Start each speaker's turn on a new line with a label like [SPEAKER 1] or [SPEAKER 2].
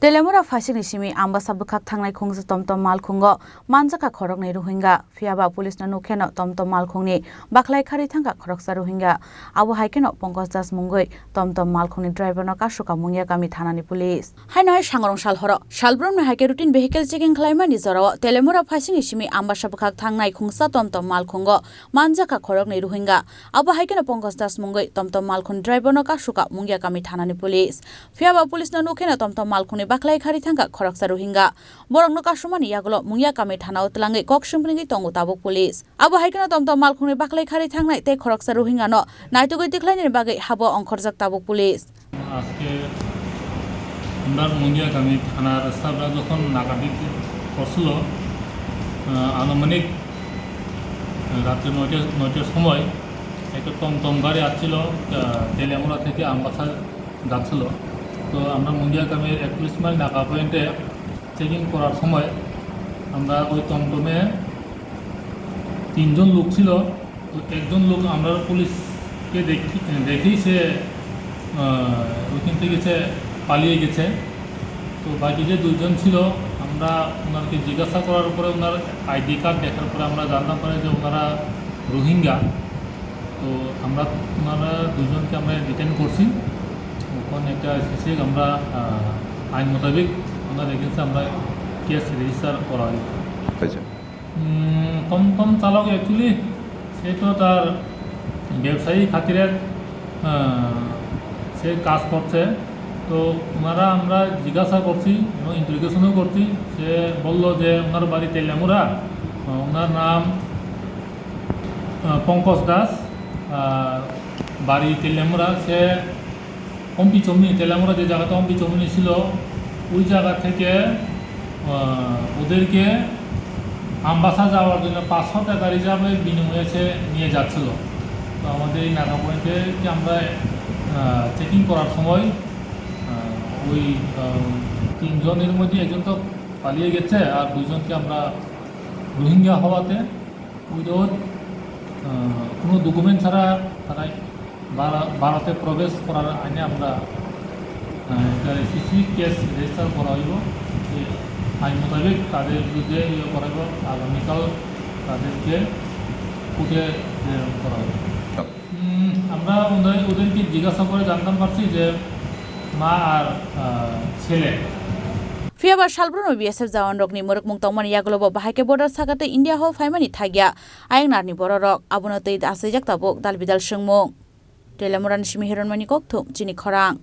[SPEAKER 1] Teliamura Phaisingni SimiAmbassa Bwkhak Thangnai Khongsa Tomtom Malkhungo ManjakhaKhoroknwi Ruhingya Phiaba Police na nukheno Tomtom Malkhungni Bakhlai khari thangka Khoroksa Ruhingya Abo haikeno Pongkos Das Mungoi Tomtom Malkhungni driver no kasuka mungya kami thanani police Hainoi sangrong salhoro salbrom na haike routine vehicle checking khlaimani joro Teliamura Phaisingni SimiAmbassa Bwkhak Thangnai Khongsa Tomtom Malkhungo ManjakhaKhoroknwi Ruhingya Abo haikeno Pongkos Das Mungoi Tomtom Malkhungni driver no kasuka mungya kami thanani police Phiaba Police na nukheno Tomtom Malkhungni Bakhlai khari thangka Khoroksa Ruhingya borok no kasumani yagulo mungya kami thana utlangai koksumpringi tongu tabuk police abo haikeno Tomtom Malkhungni Bakhlai khari thangnai te Khoroksa Ruhingya no naitugoi tiklaini bagai habo ongkhorjak tabuk police
[SPEAKER 2] আজকে আমরা মঙ্গিয়া কামি থানার স্টাফরা যখন নাকাটি করছিল আনুমানিক রাত্রে ৯টার সময় একটা টমটম গাড়ি আসছিল তেলিয়ামুরা থেকে আমবাসা যাচ্ছিল তো আমরা মঙ্গিয়া কামির ৪১ মাইল নাকা পয়েন্টে চেকিং করার সময় আমরা ওই টমটমে ৩ জন লোক ছিল তো একজন লোক আমরা পুলিশকে দেখেই সে ওইখান থেকে পালিয়ে গেছে তো বাকি যে দুইজন ছিল আমরা ওনাকে জিজ্ঞাসা করার পরে ওনার আইডি কার্ড দেখার পরে আমরা জানতে পারি যে ওনারা রোহিঙ্গা তো আমরা ওনারা দুজনকে আমরা ডিটেন করছি ওখানে একটা এসেছে আমরা আইন মোতাবেক ওনার এগেন্সে আমরা কেস রেজিস্টার করা হয়েছে টমটম চালক অ্যাকচুয়ালি সে তো তার ব্যবসায়ী খাতিরে সে কাজ করছে তো ওনারা আমরা জিজ্ঞাসা করছি এবং ইন্টারোগেশনও করছি সে বলল যে ওনার বাড়ি তেলিয়ামুরা ওনার নাম পঙ্কজ দাস বাড়ি তেলিয়ামুরা সে অম্পিচমনি তেলিয়ামুরা যে জায়গাতে অম্পিচমনি ছিল ওই জায়গা থেকে ওদেরকে আমবাসা যাওয়ার জন্য ৫০০ টাকা রিজার্ভের বিনিময়ে সে নিয়ে যাচ্ছিল তো আমাদের এই নাকা পয়েন্টে আমরা চেকিং করার সময় ওই ৩ জনের মধ্যে একজন তো পালিয়ে গেছে আর দুজনকে আমরা রোহিঙ্গা হওয়াতে উইদাউট কোনো ডকুমেন্ট ছাড়া তারা ভারতে প্রবেশ করার আইনে আমরা সিসি কেস রেজিস্টার করা হইব আইন মোতাবেক তাদের বিরুদ্ধে করা হইব আগামীকাল তাদেরকে কোর্টে করা হবে আমরা ওদেরকে জিজ্ঞাসা করে জানতে পারছি যে মা আর ছেলে
[SPEAKER 1] Phiaba salbrono BSF jawan rokni morok mungtongmani yagulobo bahaike border sakate India ho faimani thagya ayeng narni bororok abonotei asijak tabuk dalbidal sengmung Teliamura ni simi hironmani kokthum Chini Khorang